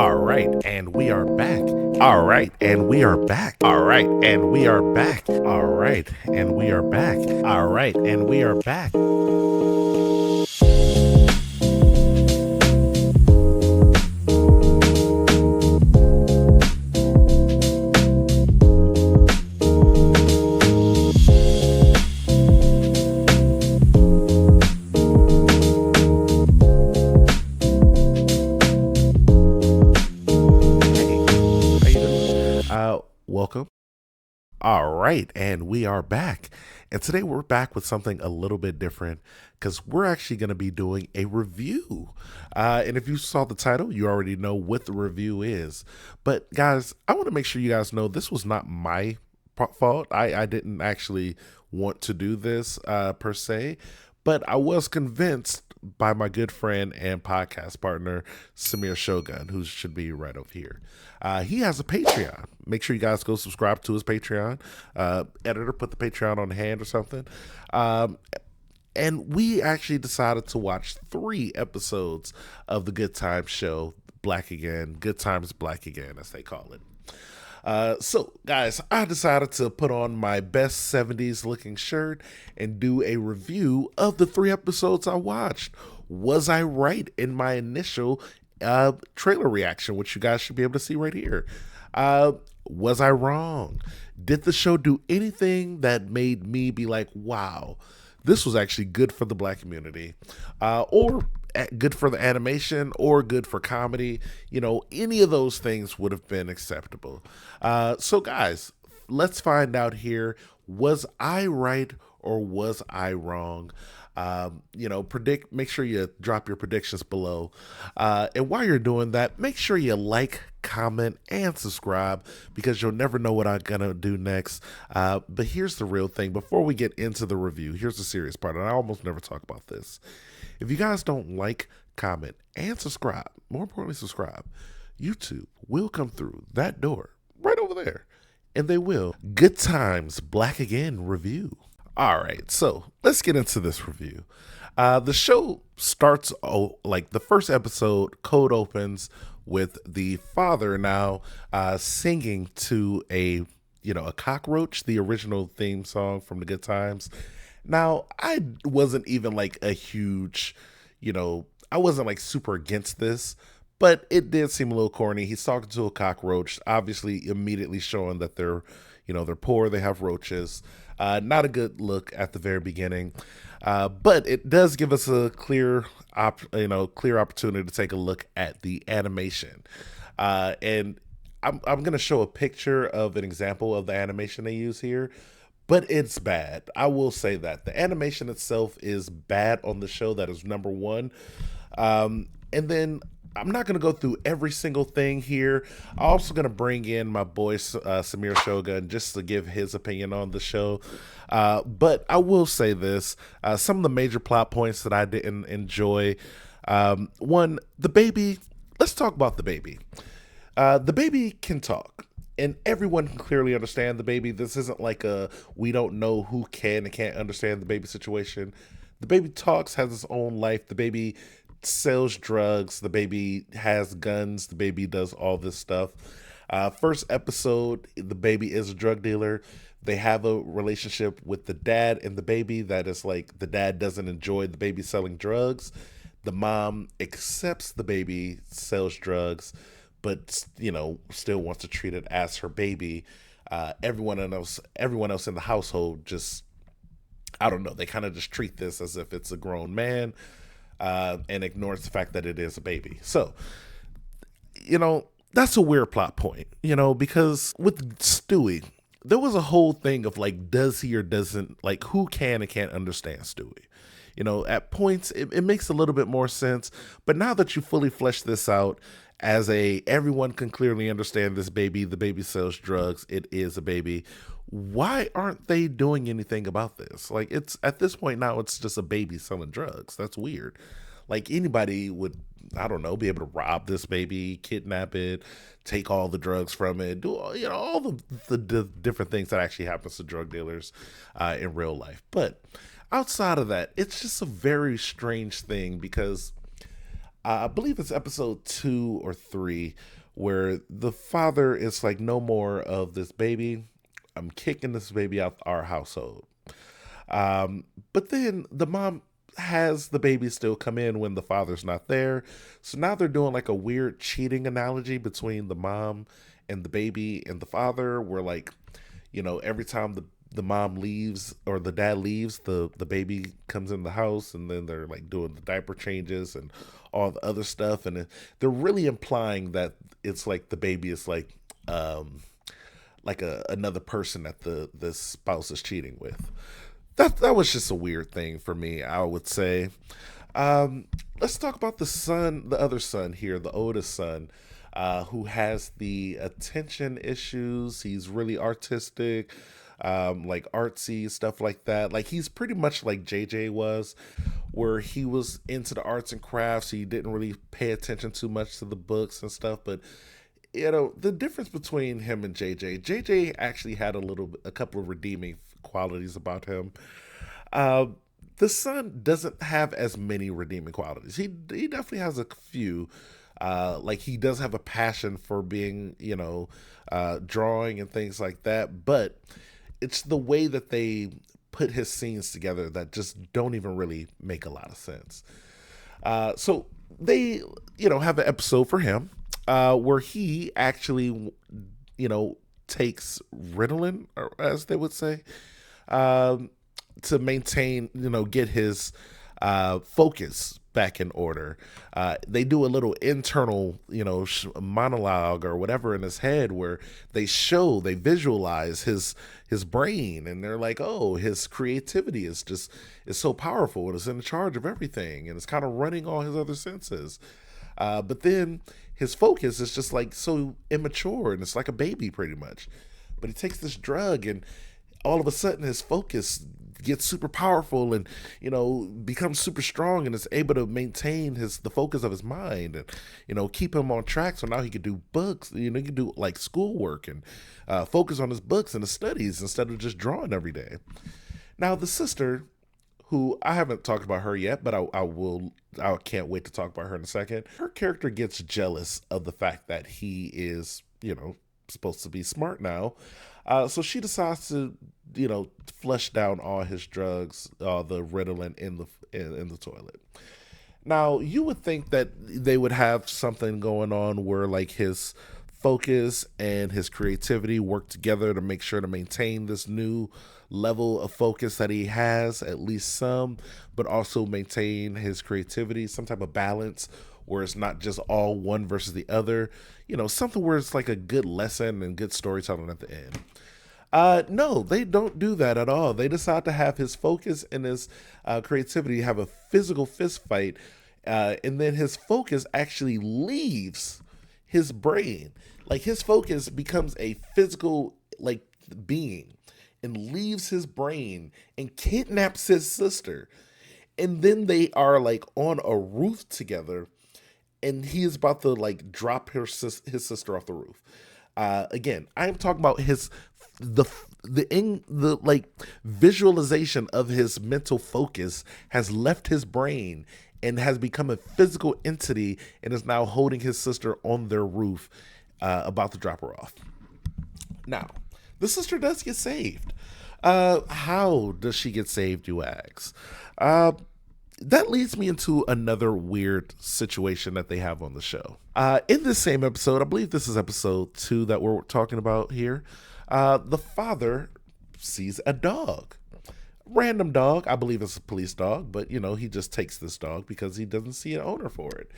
All right, and we are back. All right, and we are back. All right, and we are back. All right, and we are back. All right, and we are back. Hey, how you doing? Welcome. All right, and we are back. And today we're back with something a little bit different because we're actually going to be doing a review. And if you saw the title, you already know what the review is. But guys, I want to make sure you guys know this was not my fault. I didn't actually want to do this per se, but I was convinced by my good friend and podcast partner, Samir Shogun, who should be right over here. He has a Patreon. Make sure you guys go subscribe to his Patreon. Editor, put the Patreon on hand or something. And we actually decided to watch 3 episodes of the Good Times show, Black Again, Good Times Black Again, as they call it. So, guys, I decided to put on my best 70s looking shirt and do a review of the 3 episodes I watched. Was I right in my initial trailer reaction, which you guys should be able to see right here? Was I wrong? Did the show do anything that made me be like, wow, this was actually good for the black community? Or good for the animation, or good for comedy? You know, any of those things would have been acceptable. So guys, let's find out here. Was I right or was I wrong? Make sure you drop your predictions below. And while you're doing that, make sure you like, comment, and subscribe, because you'll never know what I'm gonna do next. But here's the real thing. Before we get into the review, here's the serious part, and I almost never talk about this. If you guys don't like, comment, and subscribe, more importantly, subscribe, YouTube will come through that door right over there, and they will. Good Times Black Again review. All right, so let's get into this review. The show starts like the first episode. Code opens with the father now singing to a cockroach, the original theme song from the Good Times. Now, I wasn't even like a huge, I wasn't like super against this, but it did seem a little corny. He's talking to a cockroach, obviously immediately showing that they're poor, they have roaches. Not a good look at the very beginning, but it does give us a clear opportunity to take a look at the animation. And I'm going to show a picture of an example of the animation they use here, but it's bad. I will say that the animation itself is bad on the show. That is number one. And then I'm not going to go through every single thing here. I'm also going to bring in my boy Samir Shogun just to give his opinion on the show. But I will say this. Some of the major plot points that I didn't enjoy. One, the baby. Let's talk about the baby. The baby can talk, and everyone can clearly understand the baby. This isn't like we don't know who can and can't understand the baby situation. The baby talks, has its own life. The baby sells drugs. The baby has guns. The baby does all this stuff. First episode, the baby is a drug dealer. They have a relationship with the dad and the baby that is like the dad doesn't enjoy the baby selling drugs. The mom accepts the baby sells drugs, but still wants to treat it as her baby. Everyone else in the household just, I don't know, they kind of just treat this as if it's a grown man, and ignores the fact that it is a baby. So, that's a weird plot point, because with Stewie, there was a whole thing of like, does he or doesn't, like, who can and can't understand Stewie? At points, it makes a little bit more sense. But now that you fully flesh this out as everyone can clearly understand this baby, the baby sells drugs, it is a baby. Why aren't they doing anything about this? Like, it's at this point now, it's just a baby selling drugs. That's weird. Like, anybody would, I don't know, be able to rob this baby, kidnap it, take all the drugs from it, do all the different things that actually happens to drug dealers in real life. But outside of that, it's just a very strange thing, because I believe it's episode 2 or 3, where the father is like, no more of this baby. I'm kicking this baby out our household. But then the mom has the baby still come in when the father's not there. So now they're doing like a weird cheating analogy between the mom and the baby and the father, where like, every time the mom leaves or the dad leaves, the baby comes in the house, and then they're like doing the diaper changes and all the other stuff. And they're really implying that it's like the baby is um, like another person that the spouse is cheating with. That was just a weird thing for me, I would say. Let's talk about the son, the other son here, the oldest son, who has the attention issues. He's really artistic, like artsy stuff like that. Like he's pretty much like JJ was, where he was into the arts and crafts. He didn't really pay attention too much to the books and stuff, but the difference between him and JJ actually had a couple of redeeming qualities about him. Uh, the son doesn't have as many redeeming qualities. He definitely has a few. Like he does have a passion for being, drawing and things like that. But it's the way that they put his scenes together that just don't even really make a lot of sense. So they, have an episode for him where he actually, takes Ritalin, or as they would say, um, to maintain, get his focus back in order. They do a little internal, monologue or whatever in his head, where they visualize his brain, and they're like, oh, his creativity is so powerful, and it's in charge of everything, and it's kind of running all his other senses. But then his focus is just like so immature, and it's like a baby pretty much. But he takes this drug, and all of a sudden his focus gets super powerful, and becomes super strong, and is able to maintain the focus of his mind, and keep him on track. So now he could do books, he could do like schoolwork, and focus on his books and his studies instead of just drawing every day. Now the sister, who I haven't talked about her yet, but I will. I can't wait to talk about her in a second. Her character gets jealous of the fact that he is, supposed to be smart now. So she decides to, flush down all his drugs, the Ritalin in the toilet. Now, you would think that they would have something going on where like his focus and his creativity work together to make sure to maintain this new level of focus that he has, at least some, but also maintain his creativity, some type of balance where it's not just all one versus the other, something where it's like a good lesson and good storytelling at the end. No, they don't do that at all. They decide to have his focus and his creativity have a physical fist fight, and then his focus actually leaves his brain. Like his focus becomes a physical like being, and leaves his brain and kidnaps his sister. And then they are like on a roof together, and he is about to like drop his sister off the roof. Again, I am talking about the like visualization of his mental focus has left his brain and has become a physical entity, and is now holding his sister on their roof, about to drop her off. Now, the sister does get saved. How does she get saved, you ask? That leads me into another weird situation that they have on the show. In this same episode, I believe this is episode 2 that we're talking about here, the father sees a dog. Random dog. I believe it's a police dog, but he just takes this dog because he doesn't see an owner for it.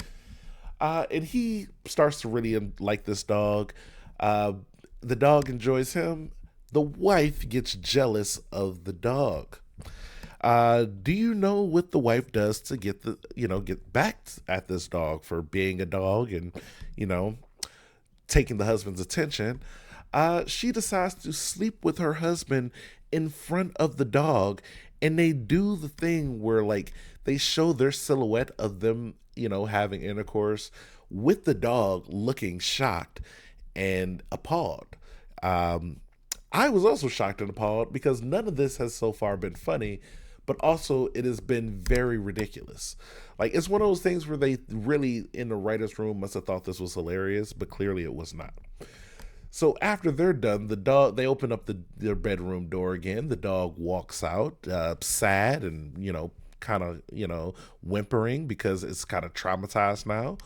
And he starts to really like this dog. The dog enjoys him. The wife gets jealous of the dog. Do you know what the wife does to get back at this dog for being a dog and, taking the husband's attention? She decides to sleep with her husband in front of the dog, and they do the thing where like they show their silhouette of them, having intercourse with the dog looking shocked and appalled. I was also shocked and appalled because none of this has so far been funny, but also it has been very ridiculous. Like, it's one of those things where they really, in the writer's room, must have thought this was hilarious, but clearly it was not. So after they're done, they open up their bedroom door again. The dog walks out, sad and, kind of, whimpering because it's kind of traumatized now.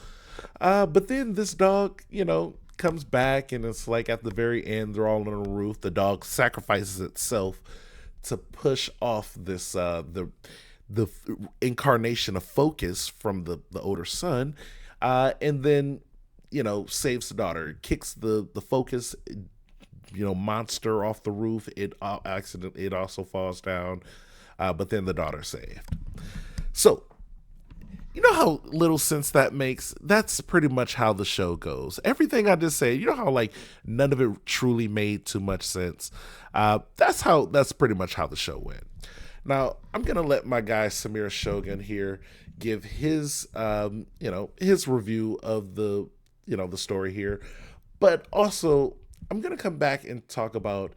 But then this dog, comes back, and it's like at the very end, they're all on the roof. The dog sacrifices itself to push off this the incarnation of Focus from the older son, and then saves the daughter, kicks the Focus monster off the roof. It also falls down, but then the daughter's saved. So you know how little sense that makes? That's pretty much how the show goes. Everything I just said, how like none of it truly made too much sense. That's pretty much how the show went. Now I'm gonna let my guy Samir Shogun here give his his review of the the story here, but also I'm gonna come back and talk about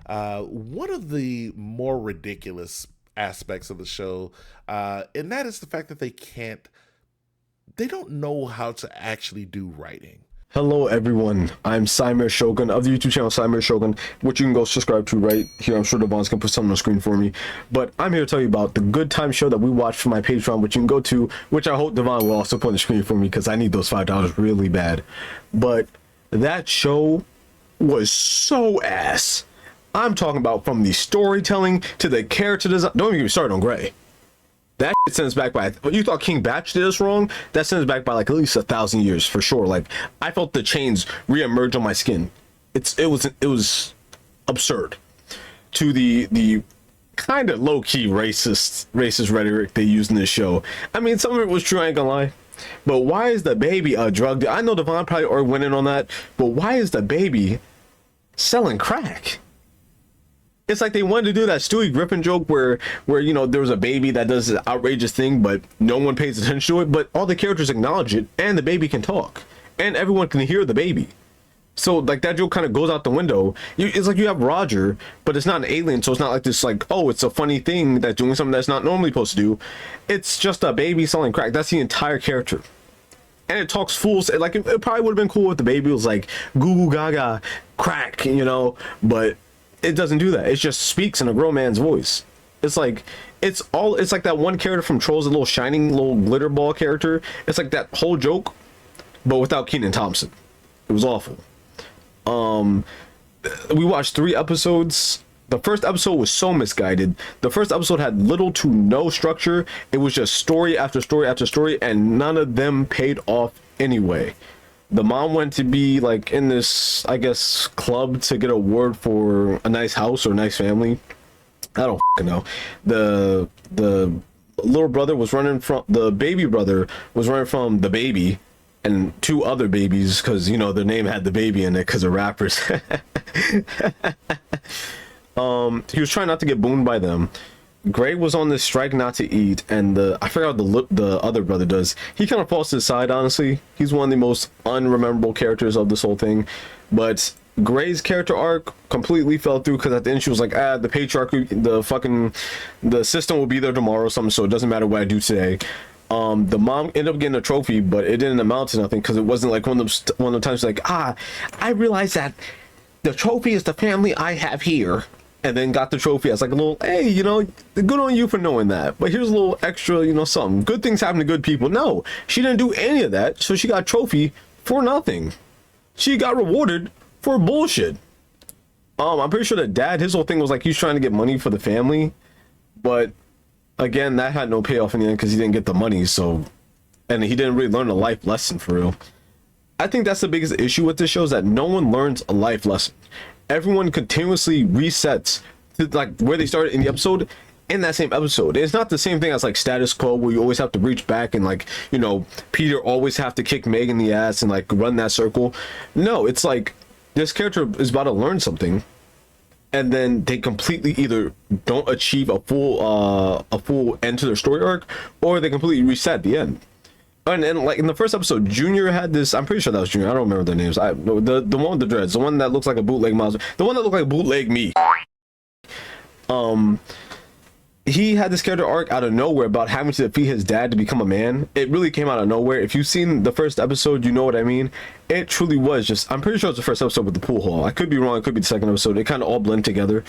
one of the more ridiculous aspects of the show, and that is the fact that they don't know how to actually do writing. Hello everyone, I'm Simir Shogun of the YouTube channel Simir Shogun, which you can go subscribe to right here. I'm sure Devon's gonna put something on the screen for me, but I'm here to tell you about the Good Time show that we watched for my Patreon, which you can go to, which I hope Devon will also put on the screen for me because I need those $5 really bad. But that show was so ass. I'm talking about from the storytelling to the character design. Don't even get me started on Gray. That shit sends back by, you thought King Batch did us wrong? That sends back by like at least 1,000 years for sure. Like, I felt the chains re-emerge on my skin. It was absurd. To the kind of low-key racist rhetoric they used in this show. I mean, some of it was true, I ain't gonna lie. But why is the baby a drug dealer? I know Devon probably already went in on that, but why is the baby selling crack? It's like they wanted to do that Stewie Griffin joke where there was a baby that does this outrageous thing, but no one pays attention to it, but all the characters acknowledge it, and the baby can talk, and everyone can hear the baby. So like that joke kind of goes out the window. It's like you have Roger, but it's not an alien, so it's not like this like, oh, it's a funny thing that's doing something that's not normally supposed to do. It's just a baby selling crack. That's the entire character. And it talks fools. Like it probably would have been cool if the baby was like goo goo gaga crack, but it doesn't do that. It just speaks in a grown man's voice. It's like that one character from Trolls, a little shining little glitter ball character. It's like that whole joke, but without Kenan Thompson. It was awful. We watched 3 episodes. The first episode was so misguided. The first episode had little to no structure. It was just story after story after story, and none of them paid off anyway. The mom went to be like in this, I guess, club to get a award for a nice house or a nice family. I don't know. The little brother was running from, the baby brother was running from the baby and 2 other babies because their name had the baby in it because of rappers. He was trying not to get boomed by them. Gray was on this strike not to eat, and I forgot what the other brother does. He kind of falls to the side, honestly. He's one of the most unrememberable characters of this whole thing. But Gray's character arc completely fell through because at the end she was like, the patriarchy, the system will be there tomorrow or something, so it doesn't matter what I do today. The mom ended up getting a trophy, but it didn't amount to nothing because it wasn't like one of the times like, I realized that the trophy is the family I have here. And then got the trophy as like a little, hey, good on you for knowing that. But here's a little extra, something. Good things happen to good people. No, she didn't do any of that. So she got a trophy for nothing. She got rewarded for bullshit. I'm pretty sure that dad, his whole thing was like he's trying to get money for the family. But again, that had no payoff in the end because he didn't get the money. So, and he didn't really learn a life lesson for real. I think that's the biggest issue with this show is that no one learns a life lesson. Everyone continuously resets to like where they started in the episode in that same episode. It's not the same thing as like status quo where you always have to reach back and like, Peter always have to kick Meg in the ass and like run that circle. No, it's like this character is about to learn something and then they completely either don't achieve a full end to their story arc or they completely reset at the end. And like in the first episode, Junior had this. I'm pretty sure that was Junior. I don't remember their names. The one with the dreads, the one that looks like a bootleg Miles, the one that looked like bootleg me. he had this character arc out of nowhere about having to defeat his dad to become a man. It really came out of nowhere. If you've seen the first episode, you know what I mean. It truly was just, I'm pretty sure it's the first episode with the pool hall. I could be wrong. It could be the second episode. It kind of all blend together.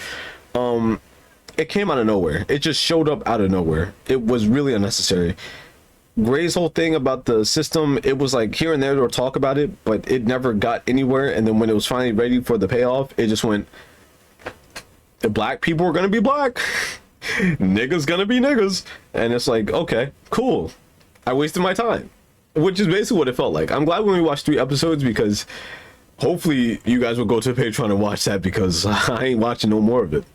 It came out of nowhere. It just showed up out of nowhere. It was really unnecessary. Gray's whole thing about the system, it was like here and there they'll talk about it, but it never got anywhere. And then when it was finally ready for the payoff, it just went, the black people are gonna be black. Niggas gonna be niggas. And it's like, okay, cool. I wasted my time. Which is basically what it felt like. I'm glad when we watched 3 episodes, because hopefully you guys will go to Patreon and watch that, because I ain't watching no more of it.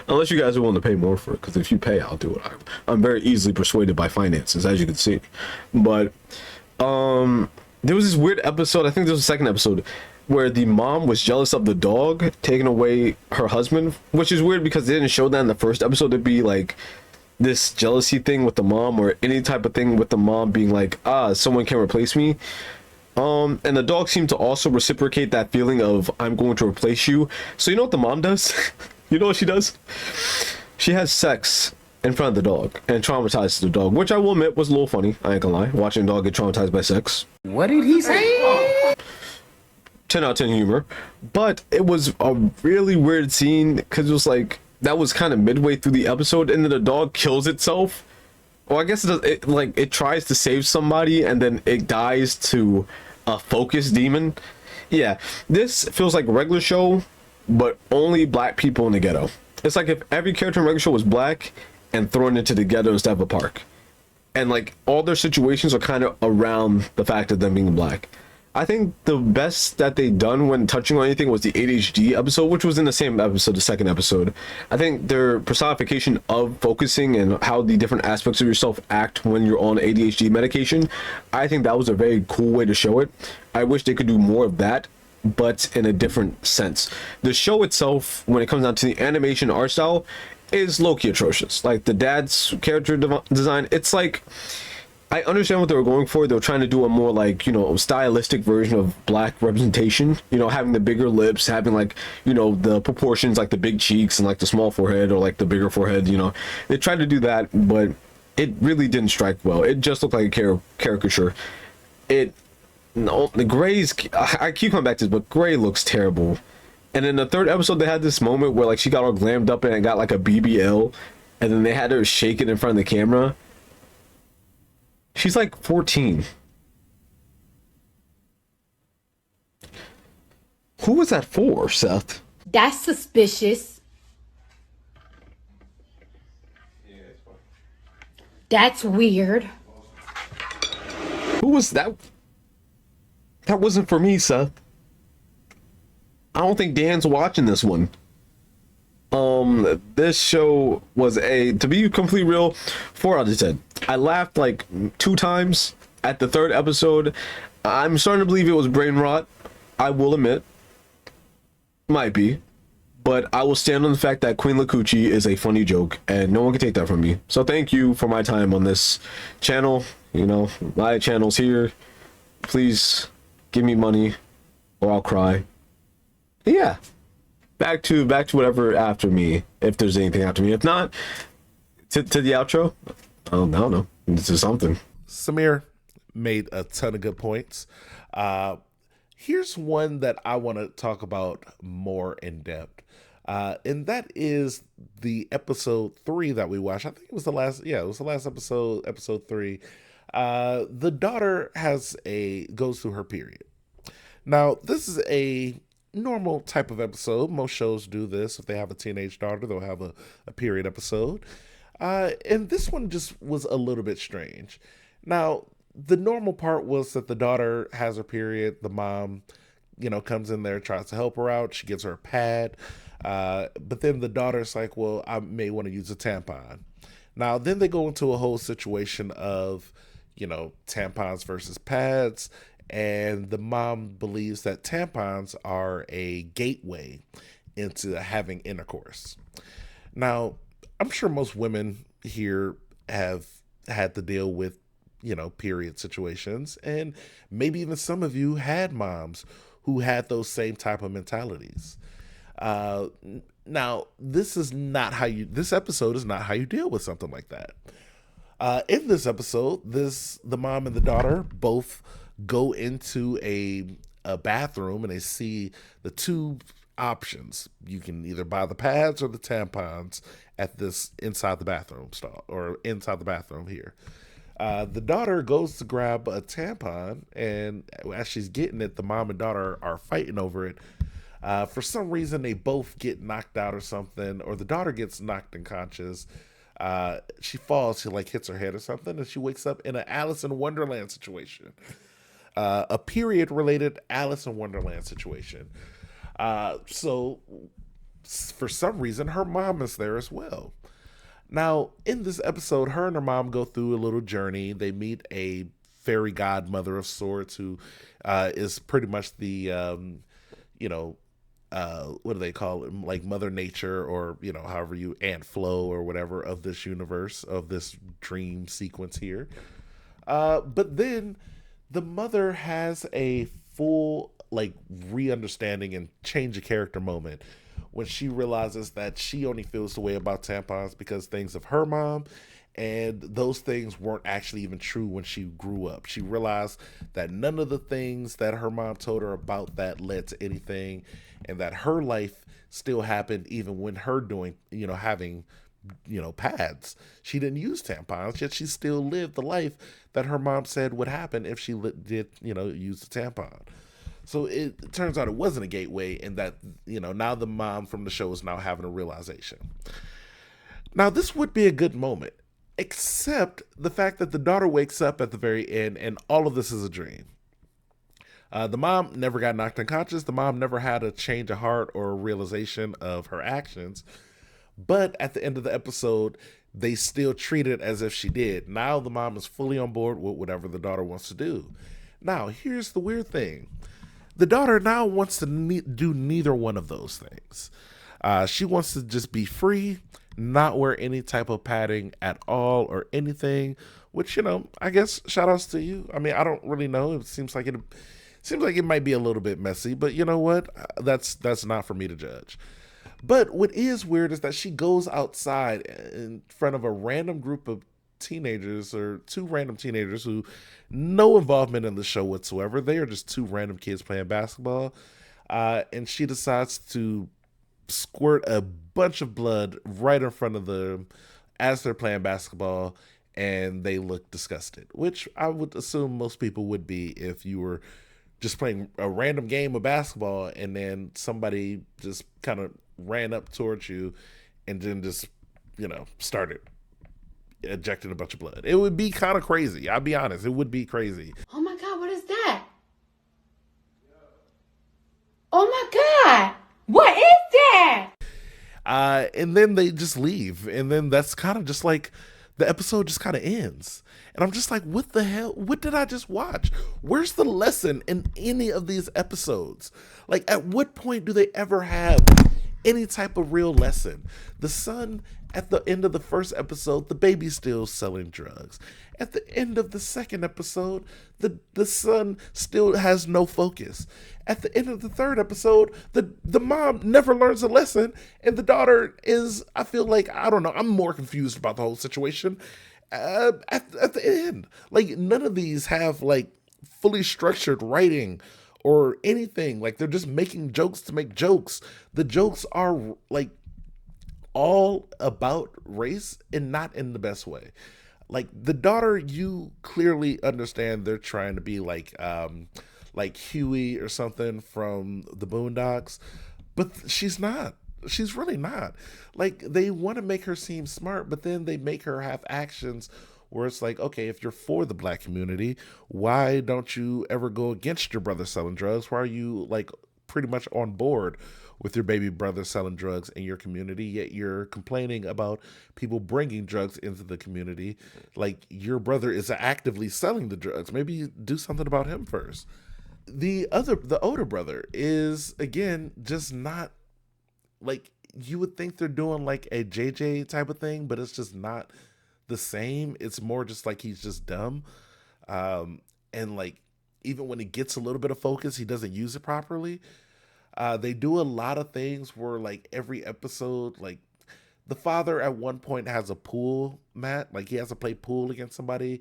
Unless you guys are willing to pay more for it, because if you pay, I'll do it. I'm very easily persuaded by finances, as you can see. But there was this weird episode, I think this was the second episode, where the mom was jealous of the dog taking away her husband, which is weird because they didn't show that in the first episode. To be like this jealousy thing with the mom, or any type of thing with the mom being like, someone can replace me. And the dog seemed to also reciprocate that feeling of, I'm going to replace you. So you know what the mom does? You know what she does? She has sex in front of the dog and traumatizes the dog, which I will admit was a little funny. I ain't gonna lie. Watching a dog get traumatized by sex. What did he say? 10 out of 10 humor. But it was a really weird scene, because it was like, that was kind of midway through the episode, and then the dog kills itself. Well, I guess it tries to save somebody, and then it dies to a focus demon. Yeah, this feels like a regular show, but only black people in the ghetto. It's like if every character in a regular show was black and thrown into the ghetto instead of a park. And like all their situations are kind of around the fact of them being black. I think the best that they done when touching on anything was the ADHD episode, which was in the same episode, the second episode. I think their personification of focusing and how the different aspects of yourself act when you're on ADHD medication, I think that was a very cool way to show it. I wish they could do more of that, but in a different sense. The show itself, when it comes down to the animation art style, is low-key atrocious. Like the dad's character design, it's like, I understand what they were going for. They were trying to do a more like, you know, stylistic version of black representation, you know, having the bigger lips, having like, you know, the proportions, like the big cheeks and like the small forehead, or like the bigger forehead, you know. They tried to do that, but it really didn't strike well. It just looked like a caricature. No, the Gray's, I keep coming back to this, but Gray looks terrible. And in the third episode, they had this moment where like she got all glammed up and got like a BBL, and then they had her shake it in front of the camera. She's like 14. Who was that for, Seth? That's suspicious. That's weird. Who was that? That wasn't for me, Seth. I don't think Dan's watching this one. This show was to be completely real, 4 out of 10. I laughed like 2 times at the third episode. I'm starting to believe it was brain rot. I will admit. Might be. But I will stand on the fact that Queen Lakuchi is a funny joke, and no one can take that from me. So thank you for my time on this channel. You know, my channel's here. Please give me money or I'll cry. Yeah. Back to whatever after me, if there's anything after me. If not, to the outro. I don't know. This is something. Samir made a ton of good points. Here's one that I want to talk about more in depth. And that is the episode 3 that we watched. I think it was the last episode, episode 3. The daughter goes through her period. Now, this is a normal type of episode. Most shows do this. If they have a teenage daughter, they'll have a period episode. And this one just was a little bit strange. Now, the normal part was that the daughter has her period. The mom, comes in there, tries to help her out. She gives her a pad. But then the daughter's like, well, I may want to use a tampon. Now, then they go into a whole situation of, tampons versus pads. And the mom believes that tampons are a gateway into having intercourse. Now, I'm sure most women here have had to deal with, period situations. And maybe even some of you had moms who had those same type of mentalities. Uh, Now, this episode is not how you deal with something like that. In this episode, the mom and the daughter both go into a bathroom and they see the two options. You can either buy the pads or the tampons at this inside the bathroom stall or inside the bathroom here. The daughter goes to grab a tampon, and as she's getting it, the mom and daughter are fighting over it. For some reason, they both get knocked out or something, or the daughter gets knocked unconscious. She falls, she like hits her head or something, and she wakes up in an Alice in Wonderland situation, a period-related Alice in Wonderland situation. So, for some reason, her mom is there as well. Now, in this episode, her and her mom go through a little journey. They meet a fairy godmother of sorts who is pretty much the, you know, what do they call it? Like Mother Nature, or, you know, however you, Aunt Flo or whatever of this universe, of this dream sequence here. But then the mother has a full, like, re-understanding and change of character moment when she realizes that she only feels the way about tampons because things of her mom, and those things weren't actually even true when she grew up. She realized that none of the things that her mom told her about that led to anything, and that her life still happened even when her doing, you know, having, you know, pads. She didn't use tampons, yet she still lived the life that her mom said would happen if she did, you know, use the tampon. So it turns out it wasn't a gateway, and that, you know, now the mom from the show is now having a realization. Now, this would be a good moment, except the fact that the daughter wakes up at the very end and all of this is a dream. The mom never got knocked unconscious. The mom never had a change of heart or a realization of her actions. But at the end of the episode, they still treat it as if she did. Now the mom is fully on board with whatever the daughter wants to do. Now, here's the weird thing. The daughter now wants to do neither one of those things. She wants to just be free, not wear any type of padding at all or anything, which, you know, I guess shout outs to you. I mean, I don't really know. It seems like it might be a little bit messy, but you know what? That's not for me to judge. But what is weird is that she goes outside in front of a random group of teenagers, or two random teenagers who no involvement in the show whatsoever. They are just two random kids playing basketball. And she decides to squirt a bunch of blood right in front of them as they're playing basketball, and they look disgusted, which I would assume most people would be if you were just playing a random game of basketball and then somebody just kind of ran up towards you and then just, you know, started ejecting a bunch of blood. It would be kind of crazy. I'll be honest. It would be crazy. Oh my God, what is that? Oh my God, what is that? And then they just leave. And then that's kind of just like the episode just kind of ends. And I'm just like, what the hell? What did I just watch? Where's the lesson in any of these episodes? Like, at what point do they ever have any type of real lesson? The son, at the end of the first episode, the baby's still selling drugs. At the end of the second episode, the son still has no focus. At the end of the third episode, the mom never learns a lesson, and the daughter is, I feel like, I don't know, I'm more confused about the whole situation at the end. Like, none of these have, like, fully structured writing or anything. Like, they're just making jokes to make jokes. The jokes are, like, all about race and not in the best way. Like, the daughter, you clearly understand they're trying to be like Huey or something from the Boondocks, but she's not. She's really not. Like, they want to make her seem smart, but then they make her have actions where it's like, okay, if you're for the black community, why don't you ever go against your brother selling drugs? Why are you, like, pretty much on board with your baby brother selling drugs in your community, yet you're complaining about people bringing drugs into the community? Like, your brother is actively selling the drugs. Maybe do something about him first. The older brother is, again, just not, like, you would think they're doing like a JJ type of thing, but it's just not the same. It's more just like he's just dumb. And like, even when he gets a little bit of focus, he doesn't use it properly. They do a lot of things where like every episode, like the father at one point has a pool mat, like he has to play pool against somebody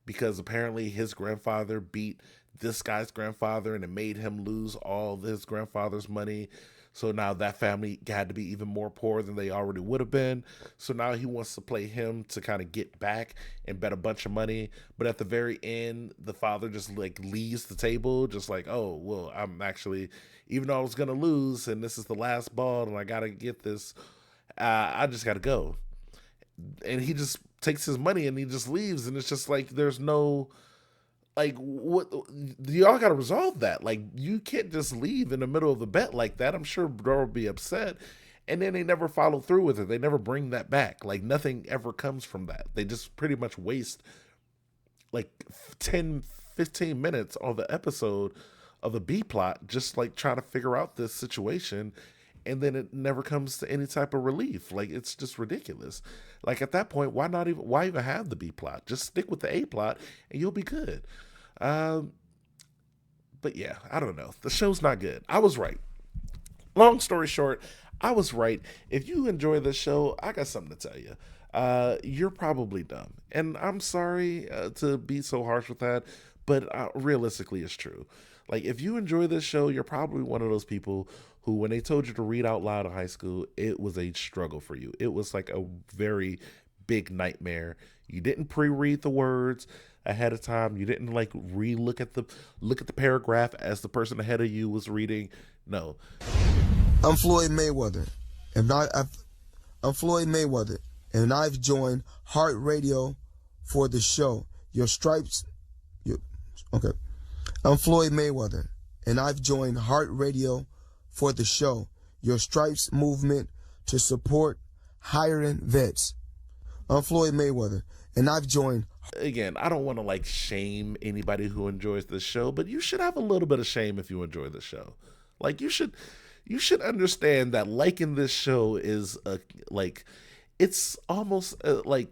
because apparently his grandfather beat this guy's grandfather and it made him lose all of his grandfather's money. So now that family had to be even more poor than they already would have been. So now he wants to play him to kind of get back and bet a bunch of money. But at the very end, the father just like leaves the table, just like, oh, well, I'm actually, even though I was going to lose and this is the last ball and I got to get this, I just got to go. And he just takes his money and he just leaves. And it's just like, there's no, like, what, y'all got to resolve that. Like, you can't just leave in the middle of the bet like that. I'm sure bro will be upset. And then they never follow through with it. They never bring that back. Like, nothing ever comes from that. They just pretty much waste like 10, 15 minutes of the episode of the B plot, just like trying to figure out this situation. And then it never comes to any type of relief. Like, it's just ridiculous. Like, at that point, why even have the B plot? Just stick with the A plot and you'll be good. But yeah, I don't know. The show's not good. I was right. Long story short, I was right. If you enjoy this show, I got something to tell you. You're probably dumb. And I'm sorry to be so harsh with that, but realistically, it's true. Like, if you enjoy this show, you're probably one of those people who, when they told you to read out loud in high school, it was a struggle for you. It was like a very big nightmare. You didn't pre-read the words ahead of time. You didn't like look at the paragraph as the person ahead of you was reading. No. I'm Floyd Mayweather, and I'm Floyd Mayweather, and I've joined Heart Radio for the show. Your stripes. Okay. I'm Floyd Mayweather, and I've joined Heart Radio for the show. Your Stripes movement to support hiring vets. I'm Floyd Mayweather, and I've joined. Again, I don't want to like shame anybody who enjoys this show, but you should have a little bit of shame if you enjoy the show. Like, you should understand that liking this show is like, it's almost like,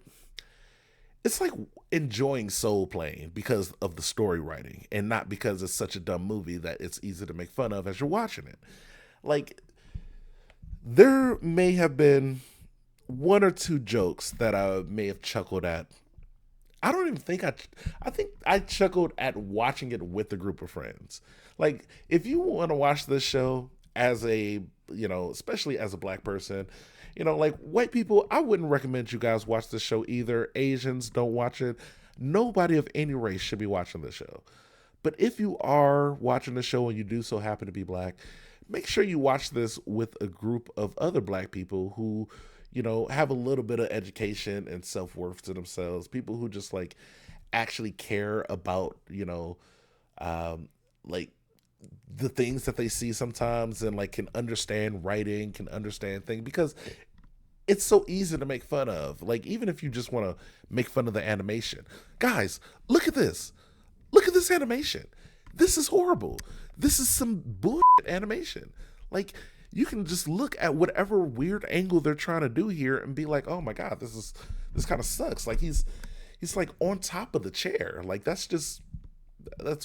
it's like enjoying soul playing because of the story writing and not because it's such a dumb movie that it's easy to make fun of as you're watching it. Like, there may have been one or two jokes that I may have chuckled at. I don't even think I think I chuckled at watching it with a group of friends. Like, if you want to watch this show as a, especially as a black person, like white people, I wouldn't recommend you guys watch this show either. Asians, don't watch it. Nobody of any race should be watching this show. But if you are watching the show and you do so happen to be black, make sure you watch this with a group of other black people who, have a little bit of education and self-worth to themselves. People who just like actually care about, like the things that they see sometimes and like can understand writing, can understand things, because it's so easy to make fun of. Like, even if you just want to make fun of the animation, guys, look at this. Look at this animation. This is horrible. This is some bullshit animation. Like, you can just look at whatever weird angle they're trying to do here and be like, oh my God, this kind of sucks. Like, he's like on top of the chair. Like, that's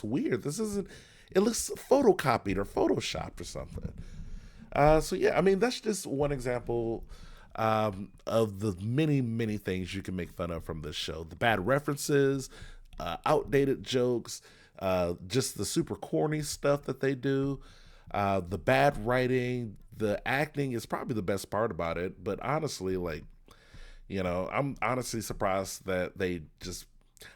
weird. It looks photocopied or photoshopped or something. So yeah, I mean, that's just one example of the many, many things you can make fun of from this show. The bad references, outdated jokes, just the super corny stuff that they do, the bad writing, the acting is probably the best part about it. But honestly, like, I'm honestly surprised that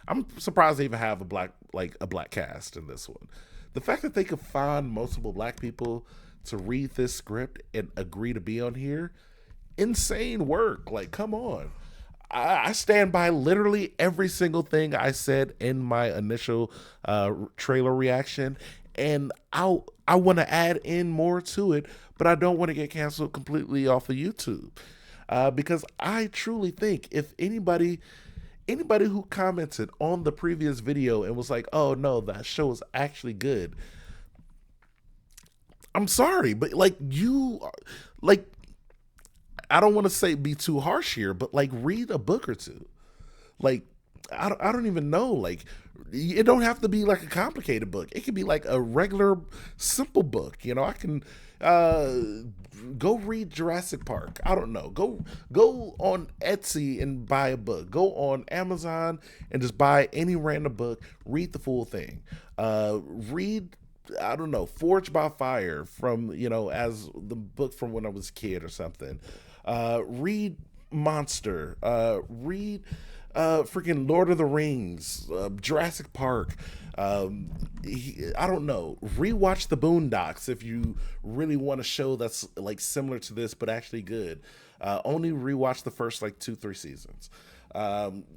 I'm surprised they even have a black cast in this one. The fact that they could find multiple black people to read this script and agree to be on here, insane work. Like, come on. I stand by literally every single thing I said in my initial trailer reaction, and I want to add in more to it, but I don't want to get canceled completely off of YouTube, because I truly think if anybody who commented on the previous video and was like, oh no, that show is actually good, I'm sorry, but like, I don't want to say be too harsh here, but like, read a book or two. Like, I don't even know. Like, it don't have to be like a complicated book. It could be like a regular, simple book. You know, I can go read Jurassic Park. I don't know. Go on Etsy and buy a book. Go on Amazon and just buy any random book. Read the full thing. Read, I don't know, Forged by Fire from, you know, as the book from when I was a kid or something. Read Monster. Read freaking Lord of the Rings, Jurassic Park. I don't know. Rewatch the Boondocks if you really want a show that's like similar to this but actually good. Only rewatch the first like 2-3 seasons.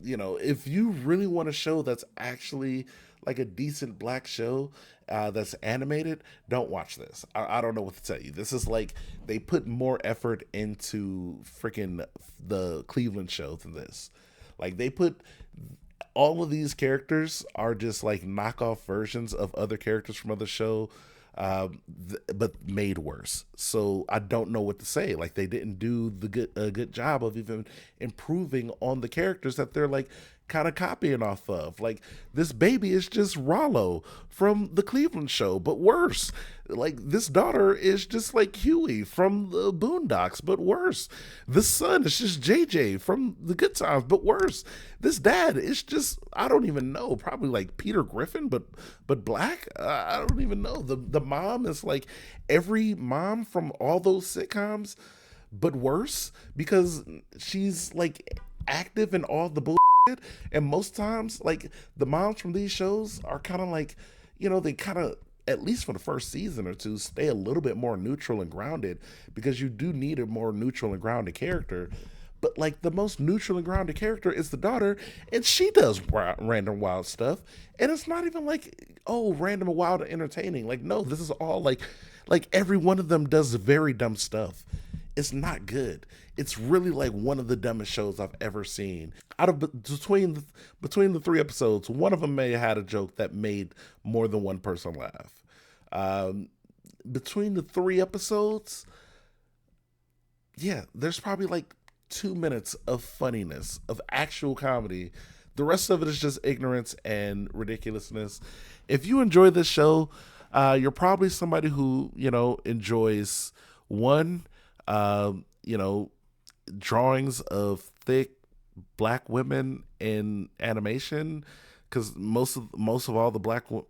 You know, if you really want a show that's actually like a decent black show that's animated, don't watch this. I don't know what to tell you. This is like, they put more effort into freaking the Cleveland show than this. Like, they put, all of these characters are just like knockoff versions of other characters from other show, but made worse. So I don't know what to say. Like, they didn't do a good job of even improving on the characters that they're like kind of copying off of. Like, this baby is just Rollo from the Cleveland show, but worse. Like, this daughter is just like Huey from the Boondocks, but worse. This son is just JJ from the Good Times, but worse. This dad is just, I don't even know, probably like Peter Griffin, but black. I don't even know. The mom is like every mom from all those sitcoms, but worse, because she's like active in all the bullshit. And most times, like, the moms from these shows are kind of like, you know, they kind of, at least for the first season or two, stay a little bit more neutral and grounded, because you do need a more neutral and grounded character. But like, the most neutral and grounded character is the daughter, and she does random wild stuff, and it's not even like, oh, random and wild and entertaining. Like, no, this is all like every one of them does very dumb stuff. It's not good. It's really like one of the dumbest shows I've ever seen. Out of between the 3 episodes, one of them may have had a joke that made more than one person laugh. Between the 3 episodes, yeah, there's probably like 2 minutes of funniness, of actual comedy. The rest of it is just ignorance and ridiculousness. If you enjoy this show, you're probably somebody who, you know, enjoys one, you know, drawings of thick black women in animation, because most of all the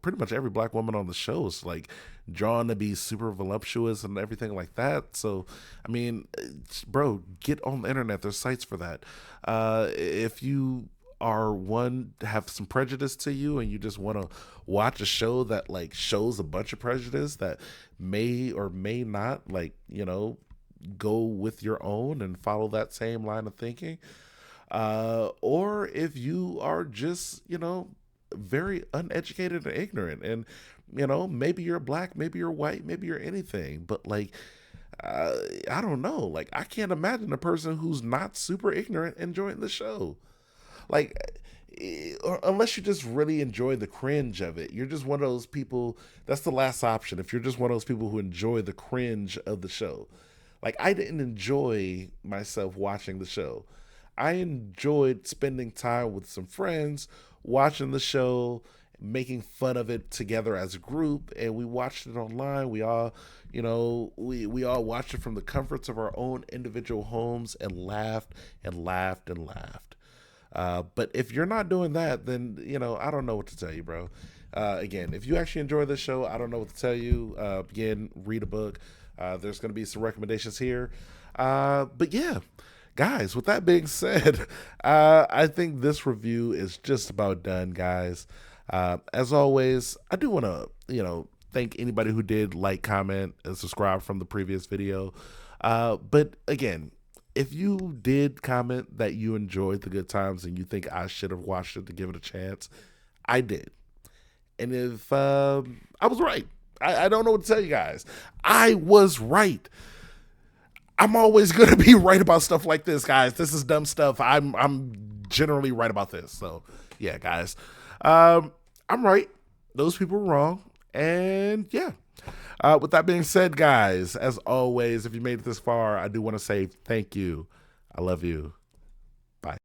pretty much every black woman on the show is like drawn to be super voluptuous and everything like that. So I mean, bro, get on the internet. There's sites for that. If you are one have some prejudice to you and you just want to watch a show that like shows a bunch of prejudice that may or may not, like, you know, go with your own and follow that same line of thinking, or if you are just, you know, very uneducated and ignorant, and, you know, maybe you're black, maybe you're white, maybe you're anything, but like, I don't know, like, I can't imagine a person who's not super ignorant enjoying the show. Like, or unless you just really enjoy the cringe of it. You're just one of those people, that's the last option, if you're just one of those people who enjoy the cringe of the show. Like, I didn't enjoy myself watching the show. I enjoyed spending time with some friends, watching the show, making fun of it together as a group, and we watched it online. We all, you know, we all watched it from the comforts of our own individual homes and laughed and laughed and laughed. But if you're not doing that, then, you know, I don't know what to tell you, bro. Again, if you actually enjoy this show, I don't know what to tell you. Again, read a book. There's going to be some recommendations here. But yeah, guys, with that being said, I think this review is just about done, guys. As always, I do want to, you know, thank anybody who did like, comment, and subscribe from the previous video. But again, if you did comment that you enjoyed The Good Times and you think I should have watched it to give it a chance, I did. And if I was right, I don't know what to tell you guys. I was right. I'm always going to be right about stuff like this, guys. This is dumb stuff. I'm generally right about this. So, yeah, guys. I'm right. Those people were wrong. And, yeah. With that being said, guys, as always, if you made it this far, I do want to say thank you. I love you.